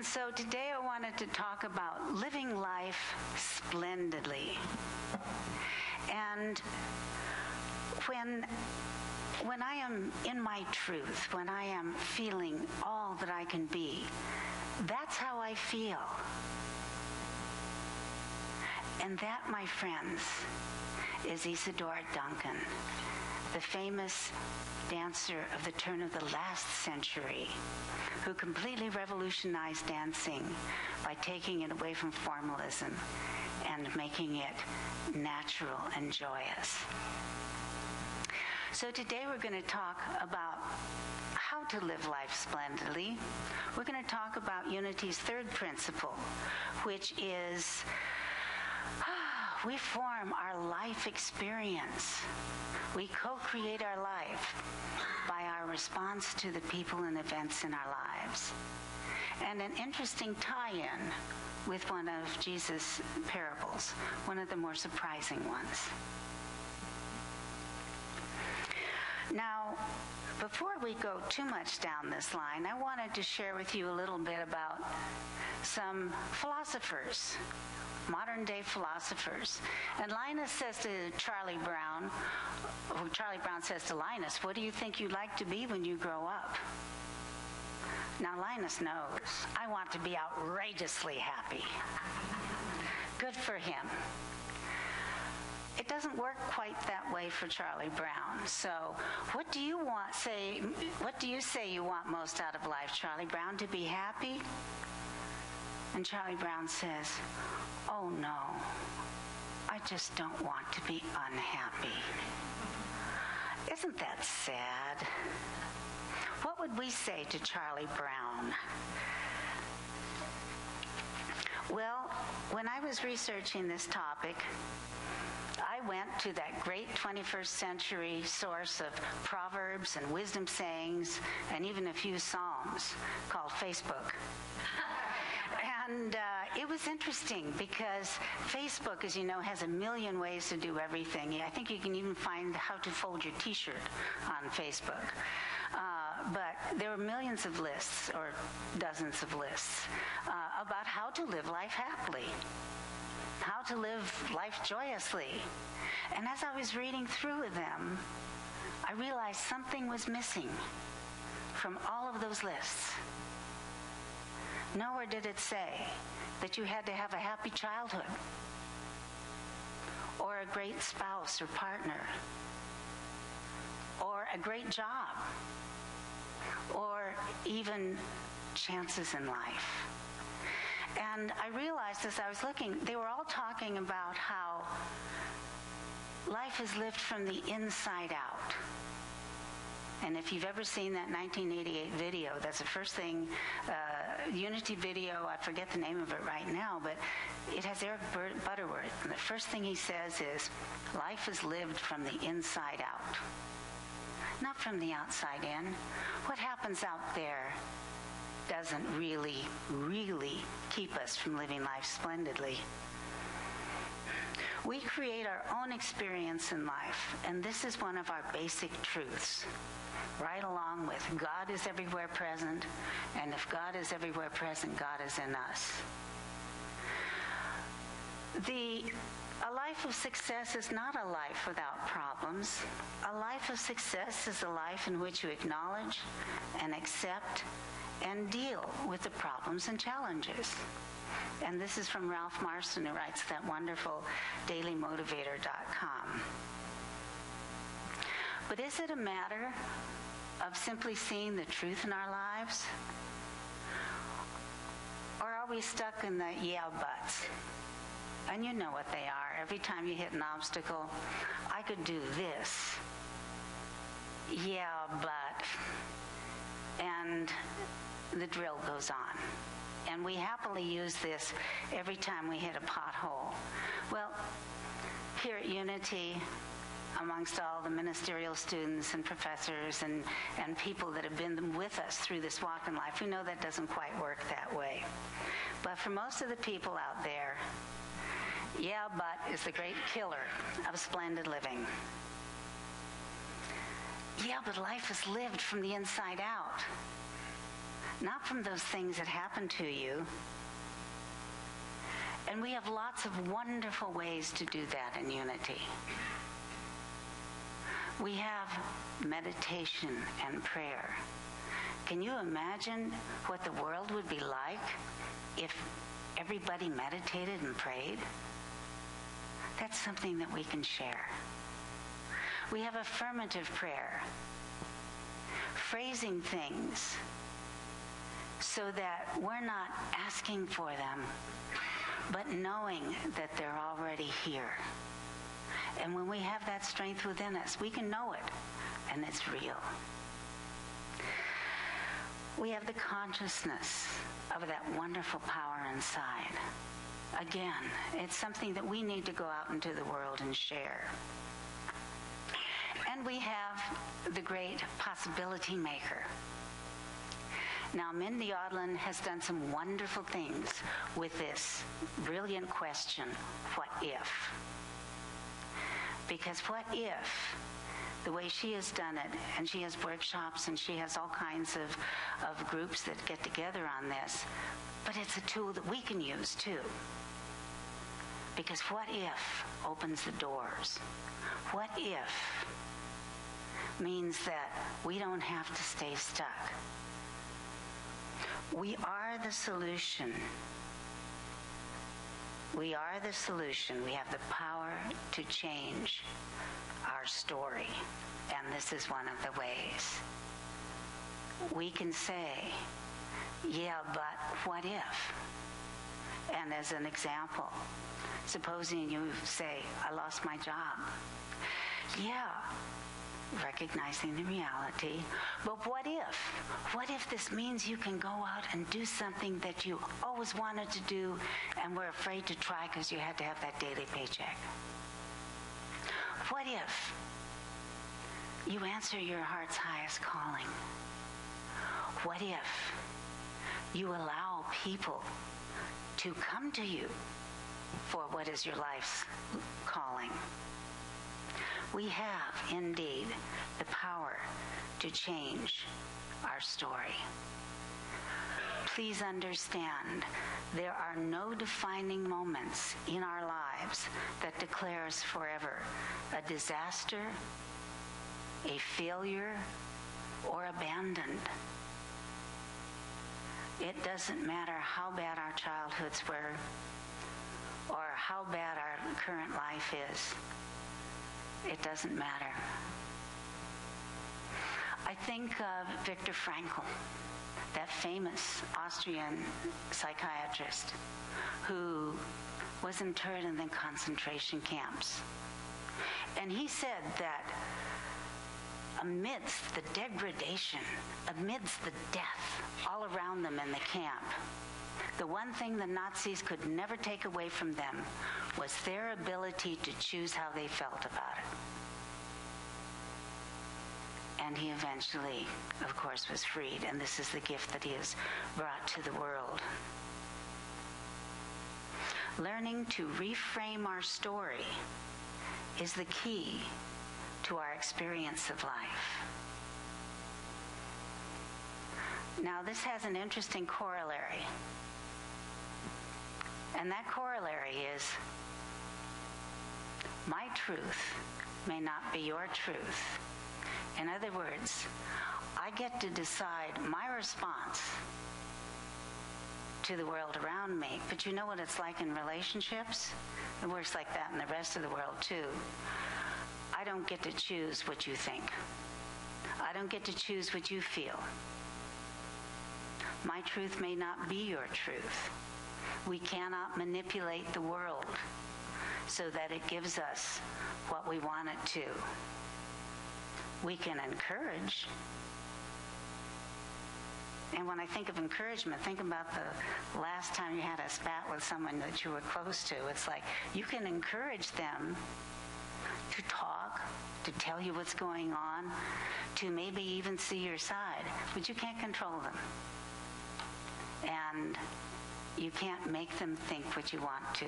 so today I wanted to talk about living life splendidly. And when I am in my truth, when I am feeling all that I can be, that's how I feel. And that, my friends, is Isadora Duncan, the famous dancer of the turn of the last century, who completely revolutionized dancing by taking it away from formalism and making it natural and joyous. So today we're going to talk about how to live life splendidly. We're going to talk about Unity's third principle, which is we form our life experience. We co-create our life by our response to the people and events in our lives. And an interesting tie-in with one of Jesus' parables, one of the more surprising ones. Now, before we go too much down this line, I wanted to share with you a little bit about some philosophers, modern-day philosophers. And Linus says to Charlie Brown says to Linus, "What do you think you'd like to be when you grow up?" Now, Linus knows, I want to be outrageously happy. Good for him. It doesn't work quite that way for Charlie Brown. So what do you say you want most out of life, Charlie Brown? To be happy? And Charlie Brown says, "Oh no, I just don't want to be unhappy." Isn't that sad? What would we say to Charlie Brown? Well, when I was researching this topic, I went to that great 21st century source of proverbs and wisdom sayings and even a few psalms called Facebook. And it was interesting because Facebook, as you know, has a million ways to do everything. I think you can even find how to fold your T-shirt on Facebook. But there are millions of lists, or dozens of lists, about how to live life happily, how to live life joyously. And as I was reading through them, I realized something was missing from all of those lists. Nowhere did it say that you had to have a happy childhood, or a great spouse or partner, or a great job, or even chances in life. And I realized as I was looking, they were all talking about how life is lived from the inside out. And if you've ever seen that 1988 video, that's the first thing, Unity video, I forget the name of it right now, but it has Eric Butterworth. And the first thing he says is, life is lived from the inside out, not from the outside in. What happens out there doesn't really keep us from living life splendidly. We create our own experience in life, and this is one of our basic truths, right along with God is everywhere present, and if God is everywhere present, God is in us. A life of success is not a life without problems. A life of success is a life in which you acknowledge and accept and deal with the problems and challenges. And this is from Ralph Marston, who writes that wonderful dailymotivator.com. But is it a matter of simply seeing the truth in our lives? Or are we stuck in the yeah buts? And you know what they are. Every time you hit an obstacle, I could do this. Yeah, but. And the drill goes on. And we happily use this every time we hit a pothole. Well, here at Unity, amongst all the ministerial students and professors and people that have been with us through this walk in life, we know that doesn't quite work that way. But for most of the people out there, yeah, but is the great killer of splendid living. Yeah, but life is lived from the inside out. not from those things that happen to you. And we have lots of wonderful ways to do that in unity. We have meditation and prayer. Can you imagine what the world would be like if everybody meditated and prayed? That's something that we can share. We have affirmative prayer, phrasing things so that we're not asking for them, but knowing that they're already here. And when we have that strength within us, we can know it, and it's real. We have the consciousness of that wonderful power inside. Again, it's something that we need to go out into the world and share. And we have the great possibility maker. Now, Mindy Odlin has done some wonderful things with this brilliant question, what if? Because what if, the way she has done it, and she has workshops and she has all kinds of groups that get together on this, but it's a tool that we can use too. Because what if opens the doors. What if means that we don't have to stay stuck. We are the solution. We are the solution. We have the power to change our story. And this is one of the ways. We can say, yeah, but what if? And as an example, supposing you say, I lost my job. Yeah, recognizing the reality. But what if? What if this means you can go out and do something that you always wanted to do and were afraid to try because you had to have that daily paycheck? What if you answer your heart's highest calling? What if you allow people to come to you for what is your life's calling? We have, indeed, the power to change our story. Please understand, there are no defining moments in our lives that declare us forever a disaster, a failure, or abandoned. It doesn't matter how bad our childhoods were or how bad our current life is. It doesn't matter. I think of Viktor Frankl, that famous Austrian psychiatrist who was interned in the concentration camps. And he said that amidst the degradation, amidst the death all around them in the camp, the one thing the Nazis could never take away from them was their ability to choose how they felt about it. And he eventually, of course, was freed, and this is the gift that he has brought to the world. Learning to reframe our story is the key to our experience of life. Now, this has an interesting corollary. And that corollary is, my truth may not be your truth. In other words, I get to decide my response to the world around me. But you know what it's like in relationships? It works like that in the rest of the world too. I don't get to choose what you think. I don't get to choose what you feel. My truth may not be your truth. We cannot manipulate the world so that it gives us what we want it to. We can encourage. And when I think of encouragement, think about the last time you had a spat with someone that you were close to. It's like you can encourage them to talk, to tell you what's going on, to maybe even see your side, but you can't control them. And you can't make them think what you want to.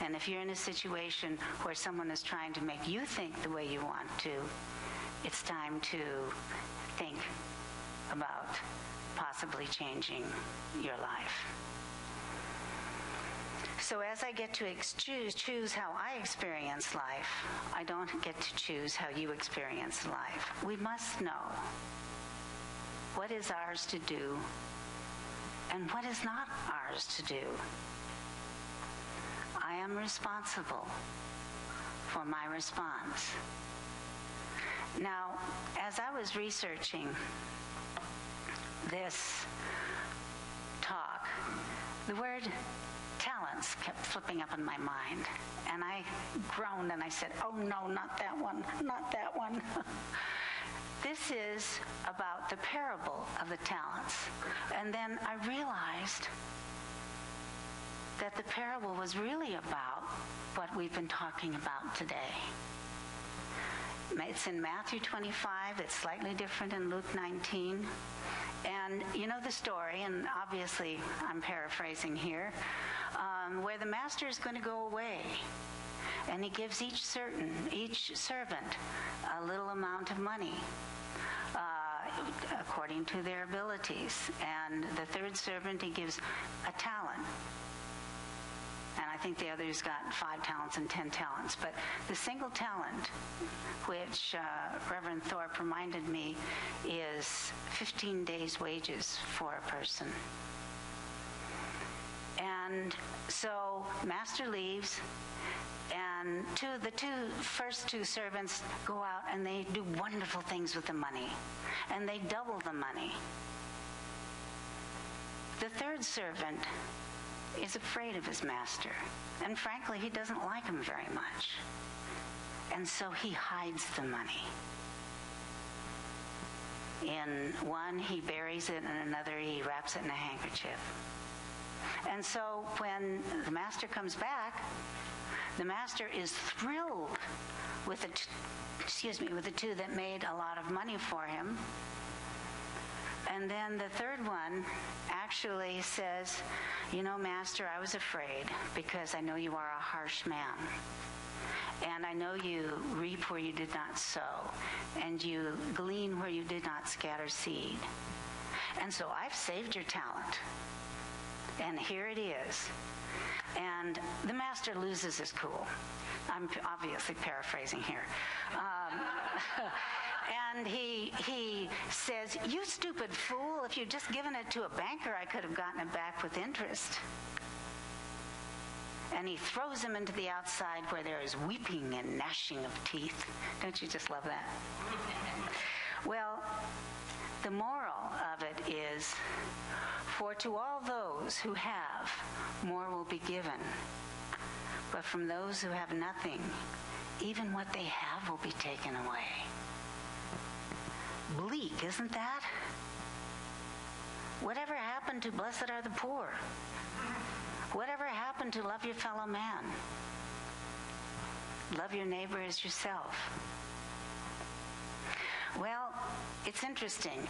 And if you're in a situation where someone is trying to make you think the way you want to, it's time to think about possibly changing your life. So as I get to choose how I experience life, I don't get to choose how you experience life. We must know what is ours to do and what is not ours to do. I am responsible for my response. Now, as I was researching this talk, the word talents kept flipping up in my mind. And I groaned and I said, oh no, not that one, not that one. This is about the parable of the talents. And then I realized that the parable was really about what we've been talking about today. It's in Matthew 25. It's slightly different in Luke 19. And you know the story, and obviously I'm paraphrasing here, where the master is going to go away. And he gives each servant a little amount of money according to their abilities. And the third servant, he gives a talent. And I think the others got 5 talents and 10 talents. But the single talent, which Reverend Thorpe reminded me, is 15 days' wages for a person. And so master leaves, and the first two servants go out and they do wonderful things with the money. And they double the money. The third servant is afraid of his master. And frankly, he doesn't like him very much. And so he hides the money. In one, he buries it, and another, he wraps it in a handkerchief. And so when the master comes back, the master is thrilled with the two that made a lot of money for him. And then the third one actually says, you know, master, I was afraid because I know you are a harsh man. And I know you reap where you did not sow, and you glean where you did not scatter seed. And so I've saved your talent. And here it is. And the master loses his cool. I'm obviously paraphrasing here. And he says, you stupid fool, if you'd just given it to a banker, I could have gotten it back with interest. And he throws him into the outside where there is weeping and gnashing of teeth. Don't you just love that? Well, the moral of it is, for to all those who have, more will be given. But from those who have nothing, even what they have will be taken away. Bleak, isn't that? Whatever happened to blessed are the poor? Whatever happened to love your fellow man? Love your neighbor as yourself. Well, it's interesting.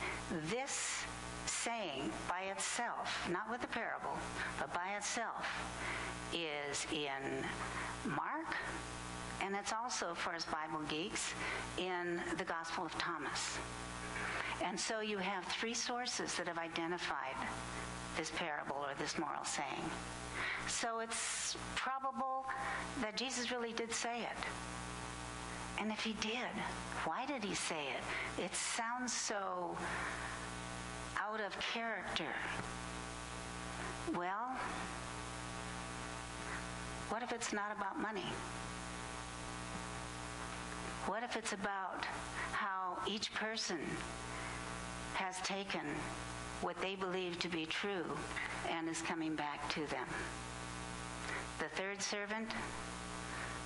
This saying by itself, not with the parable, but by itself, is in Mark, and it's also, for us Bible geeks, in the Gospel of Thomas. And so you have 3 sources that have identified this parable or this moral saying. So it's probable that Jesus really did say it. And if he did, why did he say it? It sounds so out of character. Well, what if it's not about money? What if it's about how each person has taken what they believe to be true and is coming back to them? The third servant,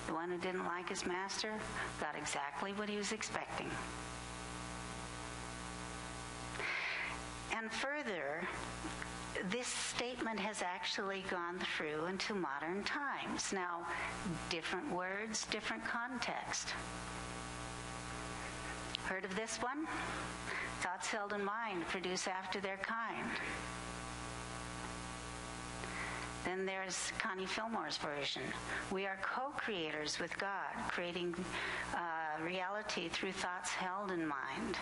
the one who didn't like his master, got exactly what he was expecting. And further, this statement has actually gone through into modern times. Now, different words, different context. Heard of this one? Thoughts held in mind produce after their kind. Then there's Connie Fillmore's version. We are co-creators with God, creating reality through thoughts held in mind.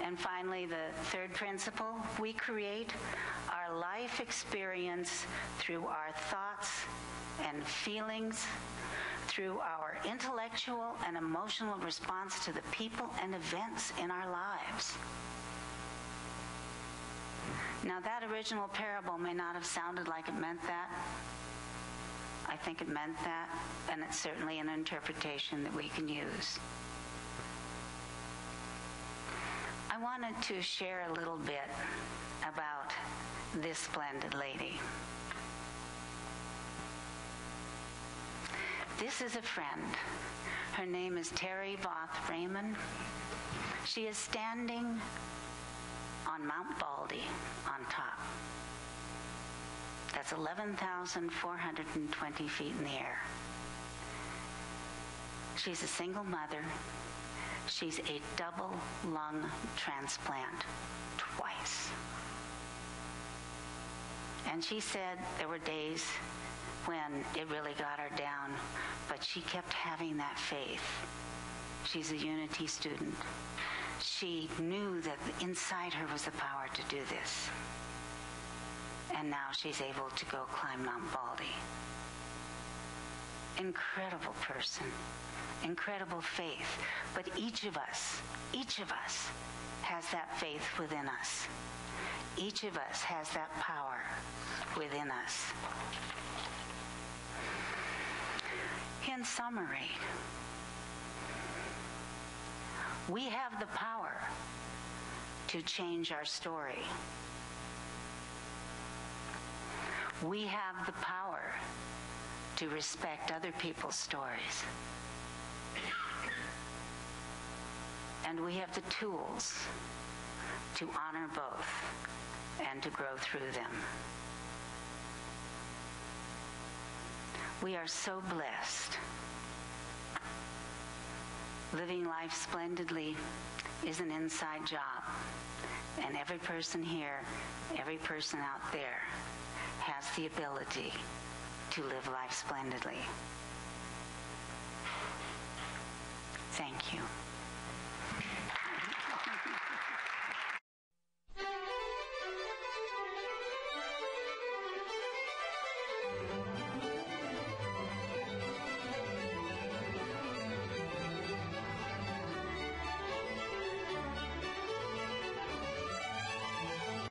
And And finally, the third principle, we create our life experience through our thoughts and feelings, through our intellectual and emotional response to the people and events in our lives. Now, that original parable may not have sounded like it meant that. I think it meant that, and it's certainly an interpretation that we can use. I wanted to share a little bit about this splendid lady. This is a friend. Her name is Terry Voth Raymond. She is standing on Mount Baldy on top. That's 11,420 feet in the air. She's a single mother. She's a double lung transplant twice. And she said there were days when it really got her down, but she kept having that faith. She's a Unity student. She knew that inside her was the power to do this. And now she's able to go climb Mount Baldy. Incredible person, incredible faith. But each of us has that faith within us. Each of us has that power within us. In summary, we have the power to change our story. We have the power to respect other people's stories. And we have the tools to honor both and to grow through them. We are so blessed. Living life splendidly is an inside job. And every person here, every person out there has the ability to live life splendidly. Thank you.